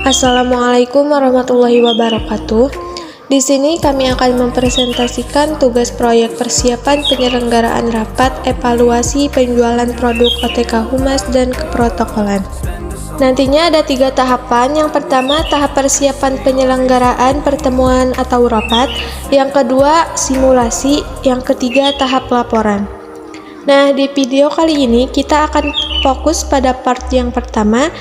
Assalamualaikum warahmatullahi wabarakatuh. Di sini kami akan mempresentasikan tugas proyek persiapan penyelenggaraan rapat evaluasi penjualan produk OTK Humas dan Keprotokolan. Nantinya ada 3 tahapan. Yang pertama, tahap persiapan penyelenggaraan pertemuan atau rapat. Yang kedua, simulasi. Yang ketiga, tahap laporan. Nah, di video kali ini kita akan fokus pada part yang pertama,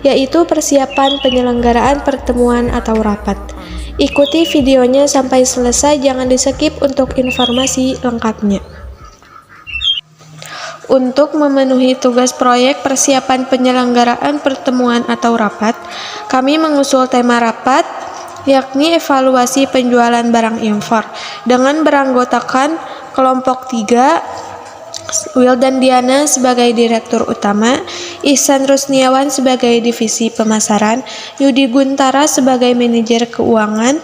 yaitu persiapan penyelenggaraan pertemuan atau rapat. Ikuti videonya sampai selesai, jangan di-skip untuk informasi lengkapnya. Untuk memenuhi tugas proyek persiapan penyelenggaraan pertemuan atau rapat, kami mengusul tema rapat, yakni evaluasi penjualan barang impor, dengan beranggotakan kelompok 3, Wildan Diana sebagai Direktur Utama, Ihsan Rusniawan sebagai Divisi Pemasaran, Yudi Guntara sebagai Manajer Keuangan,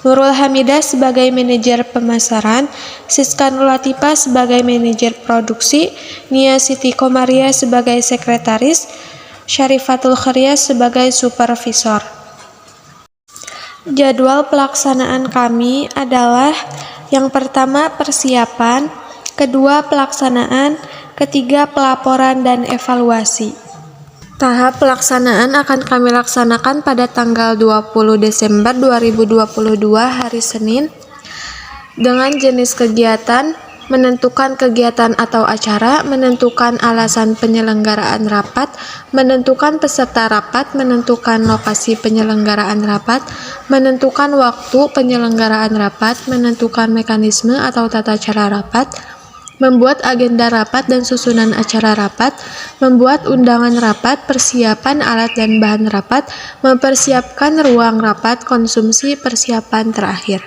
Nurul Hamidah sebagai Manajer Pemasaran, Siska Nurlatifah sebagai Manajer Produksi, Nia Siti Komaria sebagai Sekretaris, Syarifatul Khairia sebagai Supervisor. Jadwal pelaksanaan kami adalah yang pertama persiapan, kedua pelaksanaan, ketiga pelaporan dan evaluasi. Tahap pelaksanaan akan kami laksanakan pada tanggal 20 Desember 2022 hari Senin dengan jenis kegiatan, menentukan kegiatan atau acara, menentukan alasan penyelenggaraan rapat, menentukan peserta rapat, menentukan lokasi penyelenggaraan rapat, menentukan waktu penyelenggaraan rapat, menentukan mekanisme atau tata cara rapat, membuat agenda rapat dan susunan acara rapat, membuat undangan rapat, persiapan alat dan bahan rapat, mempersiapkan ruang rapat, konsumsi, persiapan terakhir.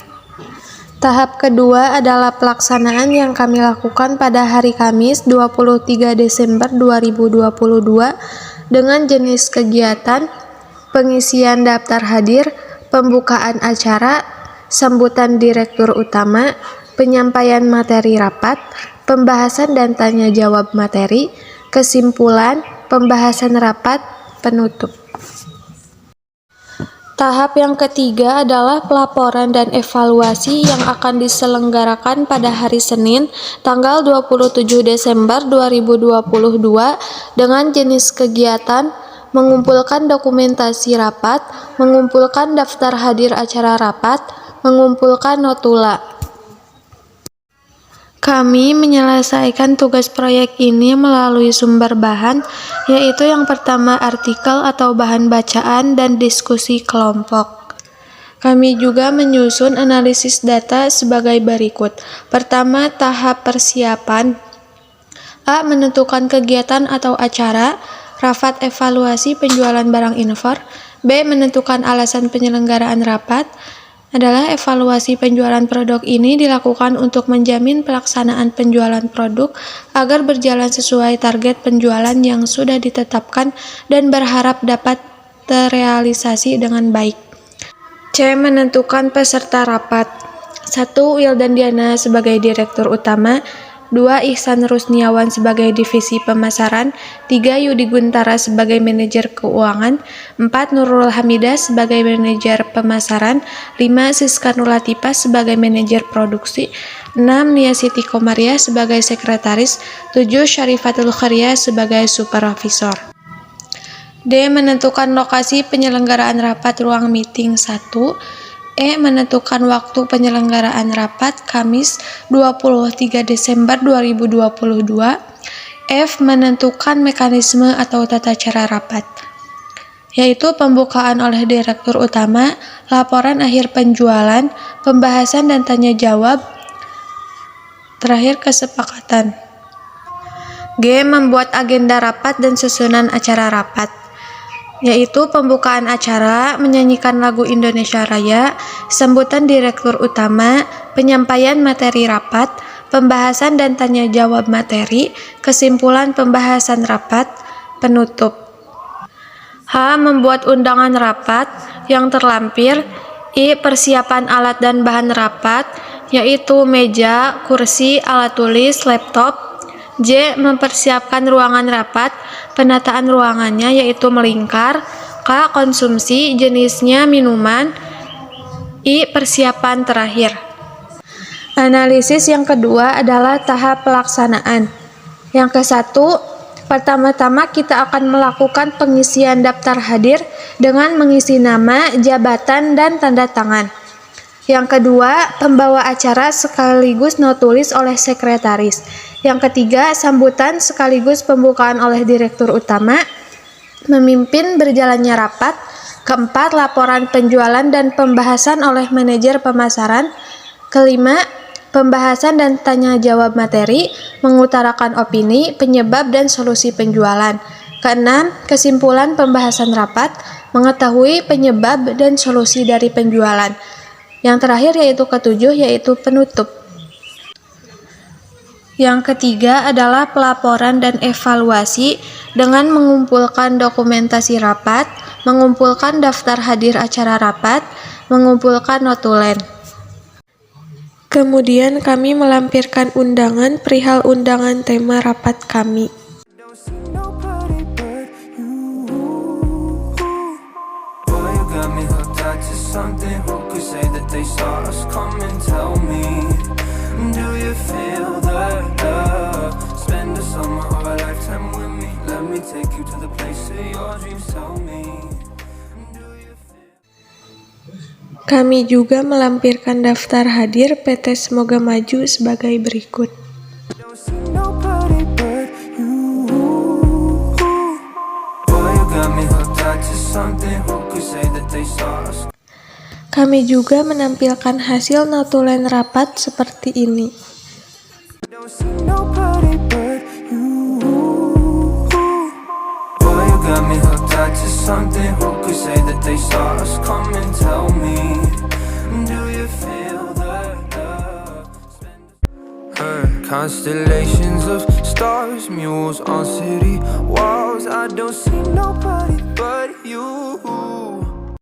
Tahap kedua adalah pelaksanaan yang kami lakukan pada hari Kamis 23 Desember 2022 dengan jenis kegiatan, pengisian daftar hadir, pembukaan acara, sambutan Direktur Utama, penyampaian materi rapat, pembahasan dan tanya jawab materi, kesimpulan, pembahasan rapat, penutup. Tahap yang ketiga adalah pelaporan dan evaluasi yang akan diselenggarakan pada hari Senin, tanggal 27 Desember 2022 dengan jenis kegiatan, mengumpulkan dokumentasi rapat, mengumpulkan daftar hadir acara rapat, mengumpulkan notula. Kami menyelesaikan tugas proyek ini melalui sumber bahan, yaitu yang pertama artikel atau bahan bacaan dan diskusi kelompok. Kami juga menyusun analisis data sebagai berikut. Pertama, tahap persiapan. A. Menentukan kegiatan atau acara, rapat evaluasi penjualan barang impor. B. Menentukan alasan penyelenggaraan rapat. Adalah evaluasi penjualan produk ini dilakukan untuk menjamin pelaksanaan penjualan produk agar berjalan sesuai target penjualan yang sudah ditetapkan dan berharap dapat terrealisasi dengan baik. C. Menentukan peserta rapat. 1. Wildan Diana sebagai Direktur Utama, 2. Ihsan Rusniawan sebagai Divisi Pemasaran, 3. Yudi Guntara sebagai Manajer Keuangan, 4. Nurul Hamidah sebagai Manajer Pemasaran, 5. Siska Nurlatifah sebagai Manajer Produksi, 6. Nia Siti Komaria sebagai Sekretaris, 7. Syarifatul Khairia sebagai Supervisor. D. Menentukan lokasi penyelenggaraan rapat ruang meeting 1. E. Menentukan waktu penyelenggaraan rapat Kamis 23 Desember 2022. F. Menentukan mekanisme atau tata cara rapat, yaitu pembukaan oleh Direktur Utama, laporan akhir penjualan, pembahasan dan tanya jawab, terakhir kesepakatan. G. Membuat agenda rapat dan susunan acara rapat, yaitu pembukaan acara, menyanyikan lagu Indonesia Raya, sambutan Direktur Utama, penyampaian materi rapat, pembahasan dan tanya jawab materi, kesimpulan pembahasan rapat, penutup. H. Membuat undangan rapat yang terlampir. I. Persiapan alat dan bahan rapat, yaitu meja, kursi, alat tulis, laptop. J. Mempersiapkan ruangan rapat, penataan ruangannya yaitu melingkar. K. Konsumsi, jenisnya minuman. I. Persiapan terakhir. Analisis yang kedua adalah tahap pelaksanaan. Yang ke-1, pertama-tama kita akan melakukan pengisian daftar hadir dengan mengisi nama, jabatan, dan tanda tangan. Yang kedua, pembawa acara sekaligus notulis oleh sekretaris. Yang ketiga, sambutan sekaligus pembukaan oleh direktur utama, memimpin berjalannya rapat. Keempat, laporan penjualan dan pembahasan oleh manajer pemasaran. Kelima, pembahasan dan tanya jawab materi, mengutarakan opini, penyebab dan solusi penjualan. Keenam, kesimpulan pembahasan rapat, mengetahui penyebab dan solusi dari penjualan. Yang terakhir yaitu ketujuh, yaitu penutup. Yang ketiga adalah pelaporan dan evaluasi dengan mengumpulkan dokumentasi rapat, mengumpulkan daftar hadir acara rapat, mengumpulkan notulen. Kemudian kami melampirkan undangan perihal undangan tema rapat kami. Kami juga melampirkan daftar hadir PT Semoga Maju sebagai berikut. Kami juga menampilkan hasil notulen rapat seperti ini. Constellations of stars, mules on city walls. I don't see nobody but you.